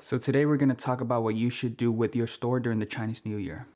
So today we're going to talk about what you should do with your store during the Chinese New Year.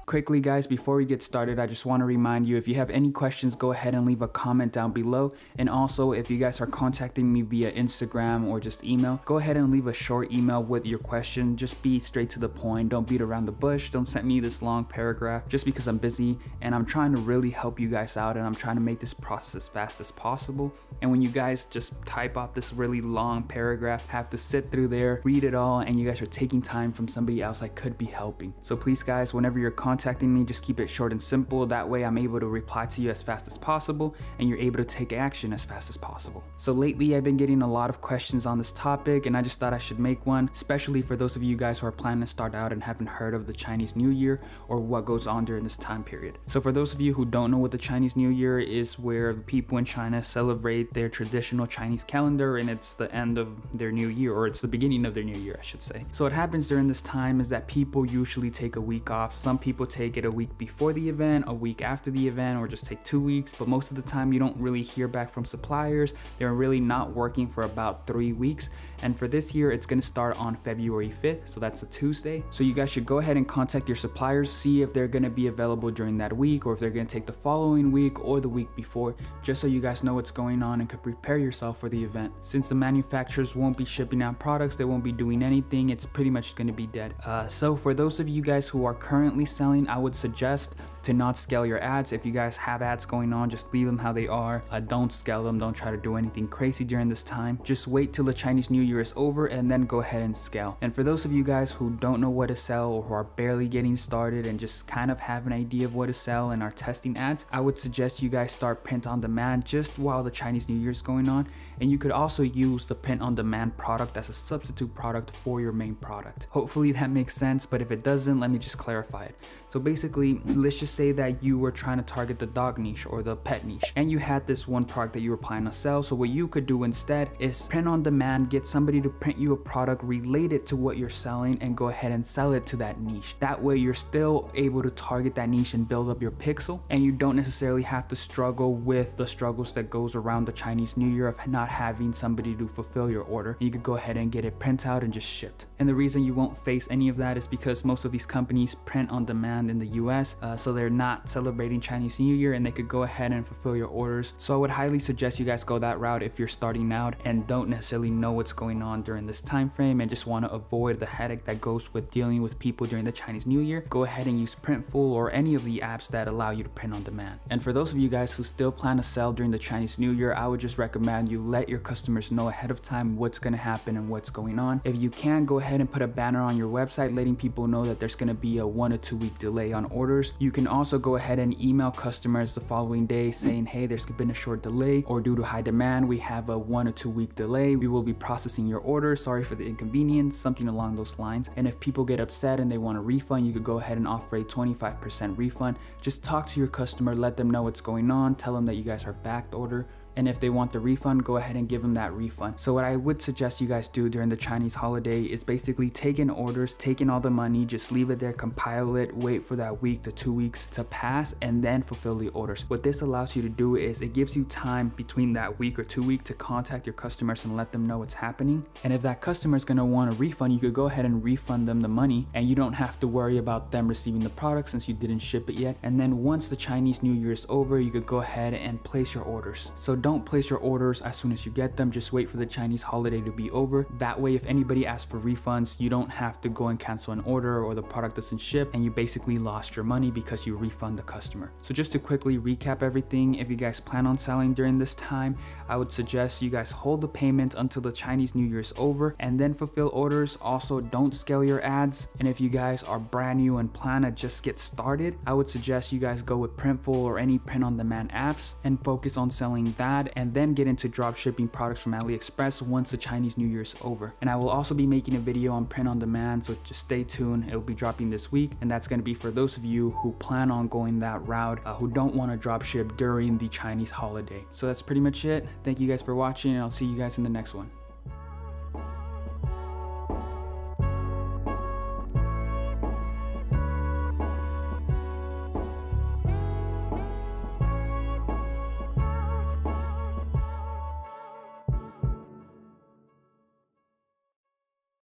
Quickly guys, before we get started, I just want to remind you, if you have any questions, go ahead and leave a comment down below. And also, if you guys are contacting me via Instagram or just email, go ahead and leave a short email with your question. Just be straight to the point. Don't beat around the bush. Don't send me this long paragraph just because I'm busy and I'm trying to really help you guys out, and I'm trying to make this process as fast as possible. And when you guys just type out this really long paragraph, have to sit through there, read it all, and you guys are taking time from somebody else I could be helping. So please guys, whenever you're contacting me, just keep it short and simple. That way I'm able to reply to you as fast as possible and you're able to take action as fast as possible. So lately I've been getting a lot of questions on this topic, and I just thought I should make one, especially for those of you guys who are planning to start out and haven't heard of the Chinese New Year or what goes on during this time period. So for those of you who don't know what the Chinese New Year is, where people in China celebrate their traditional Chinese calendar, and it's the end of their new year, or it's the beginning of their new year I should say. So what happens during this time is that people usually take a week off. Some people take it a week before the event, a week after the event, or just take 2 weeks, but most of the time you don't really hear back from suppliers. They're really not working for about 3 weeks, and for this year it's going to start on February 5th, so that's a Tuesday. So you guys should go ahead and contact your suppliers, see if they're going to be available during that week, or if they're going to take the following week or the week before, just so you guys know what's going on and could prepare yourself for the event. Since the manufacturers won't be shipping out products, they won't be doing anything, it's pretty much going to be dead. So for those of you guys who are currently selling, I would suggest to not scale your ads. If you guys have ads going on, just leave them how they are. Don't scale them. Don't try to do anything crazy during this time. Just wait till the Chinese New Year is over and then go ahead and scale. And for those of you guys who don't know what to sell, or who are barely getting started and just kind of have an idea of what to sell and are testing ads, I would suggest you guys start print on demand just while the Chinese New Year is going on. And you could also use the print on demand product as a substitute product for your main product. Hopefully that makes sense, but if it doesn't, let me just clarify it. So basically, let's just say that you were trying to target the dog niche or the pet niche, and you had this one product that you were planning to sell. So what you could do instead is print on demand, get somebody to print you a product related to what you're selling, and go ahead and sell it to that niche. That way you're still able to target that niche and build up your pixel, and you don't necessarily have to struggle with the struggles that goes around the Chinese New Year of not having somebody to fulfill your order. You could go ahead and get it print out and just shipped. And the reason you won't face any of that is because most of these companies print on demand in the US, so they're not celebrating Chinese New Year, and they could go ahead and fulfill your orders. So I would highly suggest you guys go that route if you're starting out and don't necessarily know what's going on during this time frame and just want to avoid the headache that goes with dealing with people during the Chinese New Year. Go ahead and use Printful or any of the apps that allow you to print on demand. And for those of you guys who still plan to sell during the Chinese New Year, I would just recommend you let your customers know ahead of time what's going to happen and what's going on. If you can, go ahead and put a banner on your website letting people know that there's going to be a 1 or 2 week delay on orders. You can also go ahead and email customers the following day saying, hey, there's been a short delay, or due to high demand, we have a 1 or 2 week delay. We will be processing your order. Sorry for the inconvenience, something along those lines. And if people get upset and they want a refund, you could go ahead and offer a 25% refund. Just talk to your customer, let them know what's going on, tell them that you guys are backed order. And if they want the refund, go ahead and give them that refund. So what I would suggest you guys do during the Chinese holiday is basically take in orders, take in all the money, just leave it there, compile it, wait for that week to 2 weeks to pass, and then fulfill the orders. What this allows you to do is it gives you time between that week or 2 weeks to contact your customers and let them know what's happening. And if that customer is going to want a refund, you could go ahead and refund them the money, and you don't have to worry about them receiving the product since you didn't ship it yet. And then once the Chinese New Year is over, you could go ahead and place your orders. So don't place your orders as soon as you get them. Just wait for the Chinese holiday to be over. That way, if anybody asks for refunds, you don't have to go and cancel an order or the product doesn't ship, and you basically lost your money because you refund the customer. So just to quickly recap everything, if you guys plan on selling during this time, I would suggest you guys hold the payment until the Chinese New Year is over and then fulfill orders. Also, don't scale your ads. And if you guys are brand new and plan to just get started, I would suggest you guys go with Printful or any print on demand apps and focus on selling that, and then get into drop shipping products from AliExpress once the Chinese New Year is over. And I will also be making a video on print on demand, so just stay tuned. It will be dropping this week, and that's going to be for those of you who plan on going that route, who don't want to drop ship during the Chinese holiday. So that's pretty much it. Thank you guys for watching, and I'll see you guys in the next one.